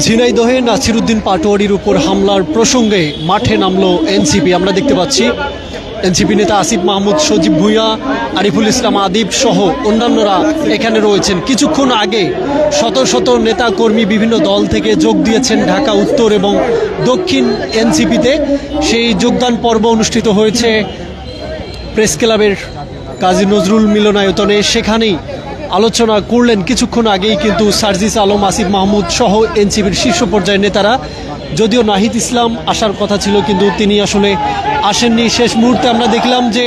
ঝিনাইদহে নাসিরউদ্দিন পাটোয়ারির উপর হামলার প্রসঙ্গে মাঠে নামলো এনসিপি। আমরা দেখতে পাচ্ছি এনসিপি নেতা আসিফ মাহমুদ, সজীব ভুঁইয়া, আরিফুল ইসলাম আদিব সহ অন্যান্যরা এখানে রয়েছেন। কিছুক্ষণ আগে শত শত নেতা কর্মী বিভিন্ন দল থেকে যোগ দিয়েছেন ঢাকা উত্তর এবং দক্ষিণ এনসিপিতে। সেই যোগদান পর্ব অনুষ্ঠিত হয়েছে প্রেস ক্লাবের কাজী নজরুল মিলনায়তনে। সেখানেই আলোচনা করলেন কিছুক্ষণ আগেই কিন্তু সার্জিস আলম, আসিফ মাহমুদ সহ এনসিপির শীর্ষ পর্যায়ের নেতারা। যদিও নাহিদ ইসলাম আসার কথা ছিল কিন্তু তিনি আসলে আসেননি। শেষ মুহূর্তে আমরা দেখলাম যে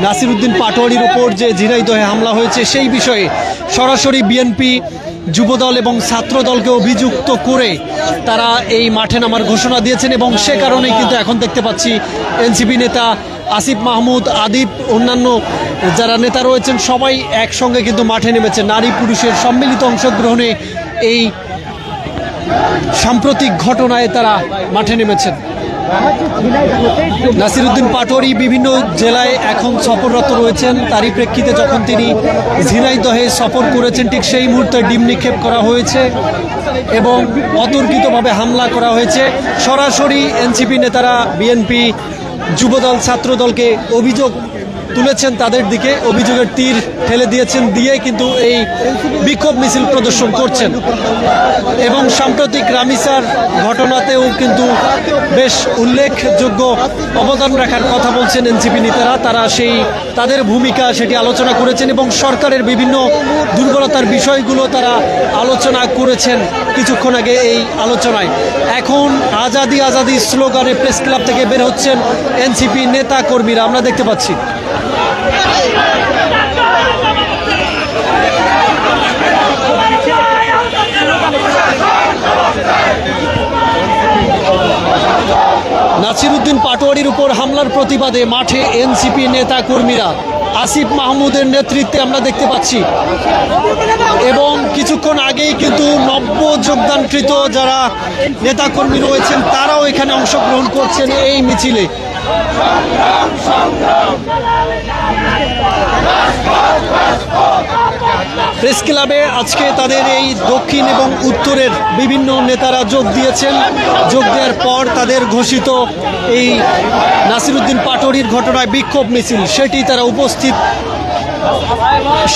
নাসিরউদ্দিন পাটোয়ারির উপর যে ঝিনাইদহে হামলা হয়েছে সেই বিষয়ে সরাসরি বিএনপি, যুবদল এবং ছাত্র দলকে অভিযুক্ত করে তারা এই মাঠে নামার ঘোষণা দিয়েছেন এবং সে কারণেই কিন্তু এখন দেখতে পাচ্ছি এনসিপি নেতা আসিফ মাহমুদ, আদিব, অন্যান্য যারা নেতা রয়েছেন সবাই একসঙ্গে কিন্তু মাঠে নেমেছে। নারী পুরুষের সম্মিলিত অংশগ্রহণে এই সাম্প্রতিক ঘটনায় তারা মাঠে নেমেছেন। নাসিরউদ্দিন পাটোয়ারি বিভিন্ন জেলায় এখন সফররত রয়েছেন। তারই প্রেক্ষিতে যখন তিনি ঝিনাইদহে সফর করেছেন ঠিক সেই মুহূর্তে ডিম নিক্ষেপ করা হয়েছে এবং অতর্কিতভাবে হামলা করা হয়েছে। সরাসরি এনসিপি নেতারা বিএনপি, যুবদল, ছাত্রদলকে অভিযোগ তুলেছেন, তাদের দিকে অভিযোগের তীর ঠেলে দিয়েছেন, দিয়ে কিন্তু এই বিক্ষোভ মিছিল প্রদর্শন করছেন। এবং সাম্প্রতিক রামিসার ঘটনাতেও কিন্তু বেশ উল্লেখযোগ্য অবদান রাখার কথা বলছেন এনসিপি নেতারা। তারা তাদের ভূমিকা সেটি আলোচনা করেছেন এবং সরকারের বিভিন্ন দুর্বলতার বিষয়গুলো তারা আলোচনা করেছেন কিছুক্ষণ আগে এই আলোচনায়। এখন আজাদি আজাদি স্লোগানে প্রেস ক্লাব থেকে বের হচ্ছেন এনসিপি নেতা কর্মীরা, আমরা দেখতে পাচ্ছি। নাসিরউদ্দিন পাটোয়ারির উপর হামলার প্রতিবাদে মাঠে এনসিপি নেতা কর্মীরা। আসিফ মাহমুদের নেতৃত্বে আমরা দেখতে পাচ্ছি এবং কিছুক্ষণ আগেই কিন্তু নব্য যোগদানকৃত যারা নেতাকর্মী রয়েছেন তারাও এখানে অংশগ্রহণ করছেন এই মিছিলে। প্রেস ক্লাবে আজকে তাদের এই দক্ষিণ এবং উত্তরের বিভিন্ন নেতারা যোগ দিয়েছেন। যোগ দেওয়ার পর তাদের ঘোষিত এই নাসিরউদ্দিন পাটোয়ারির ঘটনায় বিক্ষোভ মিছিল সেটি তারা উপস্থিত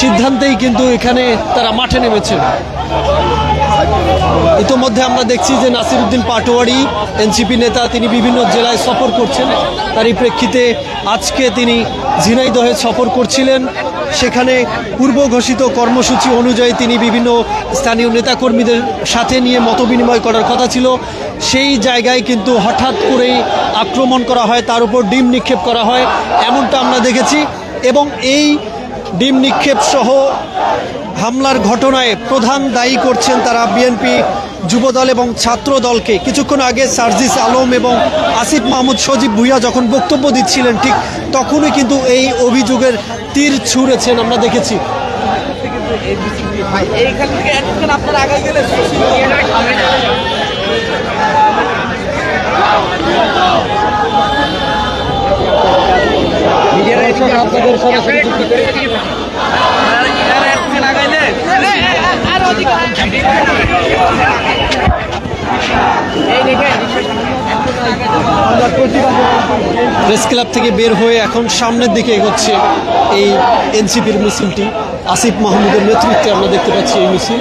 সিদ্ধান্তেই কিন্তু এখানে তারা মাঠে নেমেছেন। ইতোমধ্যে আমরা দেখছি যে নাসিরউদ্দিন পাটোয়ারি এনসিপি নেতা, তিনি বিভিন্ন জেলায় সফর করছেন। তারই প্রেক্ষিতে আজকে তিনি ঝিনাইদহে সফর করছিলেন। সেখানে পূর্ব ঘোষিত কর্মসূচি অনুযায়ী তিনি বিভিন্ন স্থানীয় নেতাকর্মীদের সাথে নিয়ে মতবিনিময় করার কথা ছিল। সেই জায়গায় কিন্তু হঠাৎ করেই আক্রমণ করা হয়, তার উপর ডিম নিক্ষেপ করা হয়, এমনটা আমরা দেখেছি। এবং এই ডিম নিক্ষেপ সহ হামলার ঘটনায় প্রধান দায়ী করছেন তারা বিএনপি, যুবদল এবং ছাত্র দলকে। কিছুক্ষণ আগে সার্জিস আলম এবং আসিফ মাহমুদ, সজীব ভুঁইয়া যখন বক্তব্য দিচ্ছিলেন ঠিক তখনই কিন্তু এই অভিযোগের তীর ছুঁড়েছেন আমরা দেখেছি। প্রেস ক্লাব থেকে বের হয়ে এখন সামনের দিকে এগোচ্ছে এই এনসিপির মিছিলটি। আসিফ মাহমুদের নেতৃত্বে আমরা দেখতে পাচ্ছি এই মিছিল।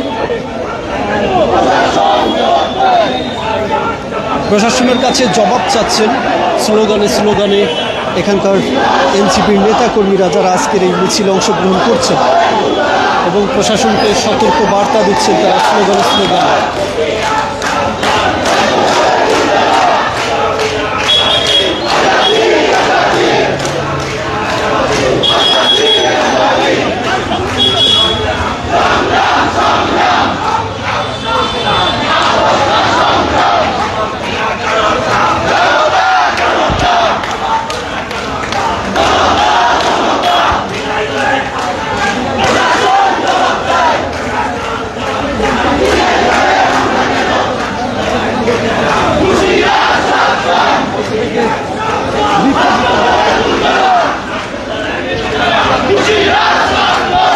প্রশাসনের কাছে জবাব চাচ্ছেন স্লোগানে স্লোগানে এখানকার এনসিপির নেতাকর্মীরা যারা আজকের এই মিছিলে অংশগ্রহণ করছেন এবং প্রশাসনকে সতর্ক বার্তা দিচ্ছেন তারা স্লোগানে স্লোগানে।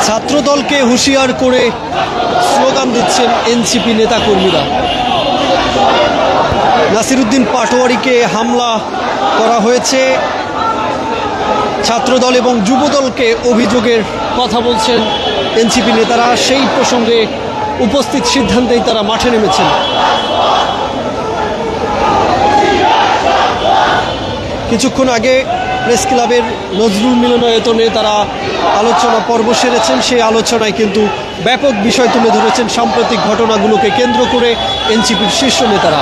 ছাত্রদলকে হুঁশিয়ার করে স্লোগান দিচ্ছেন এনসিপি নেতাকর্মীরা। নাসিরউদ্দিন পাটোয়ারিকে হামলা করা হয়েছে। ছাত্রদল এবং যুবদলকে অভিযোগের কথা বলছেন এনসিপি নেতারা। সেই প্রসঙ্গে উপস্থিত সিদ্ধান্তেই তারা মাঠে নেমেছেন। কিছুক্ষণ আগে প্রেস ক্লাবের নজরুল মিলনায়তনে তারা আলোচনা পর্ব সেরেছেন। সেই আলোচনায় কিন্তু ব্যাপক বিষয় তুলে ধরেছেন সাম্প্রতিক ঘটনাগুলোকে কেন্দ্র করে এনসিপির শীর্ষ নেতারা।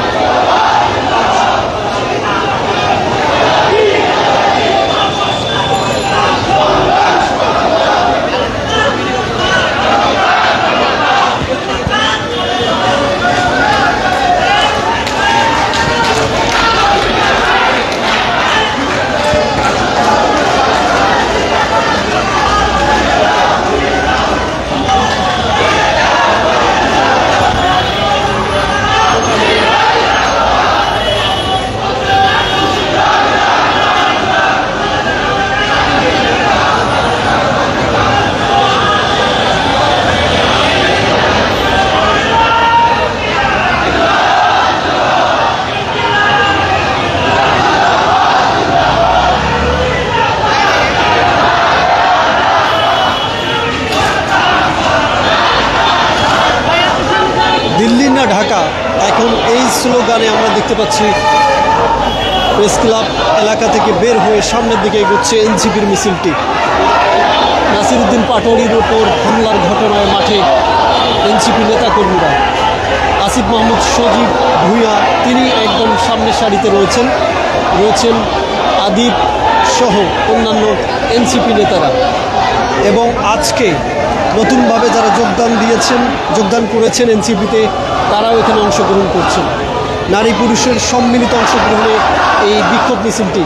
দিল্লি না ঢাকা, এখন এই স্লোগানে আমরা দেখতে পাচ্ছি প্রেস ক্লাব এলাকা থেকে বের হয়ে সামনের দিকে এগোচ্ছে এনসিপির মিছিলটি। নাসিরউদ্দিন পাটোয়ারির ওপর হামলার ঘটনায় মাঠে এনসিপি নেতাকর্মীরা। আসিফ মাহমুদ সজীব ভুঁইয়া তিনি একদম সামনের সারিতে রয়েছেন আদিব সহ অন্যান্য এনসিপি নেতারা। এবং আজকে নতুনভাবে যারা যোগদান করেছেন এনসিপিতে, তারাও এখানে অংশগ্রহণ করছেন। নারী পুরুষের সম্মিলিত অংশগ্রহণে এই বিক্ষোভ মিছিলটি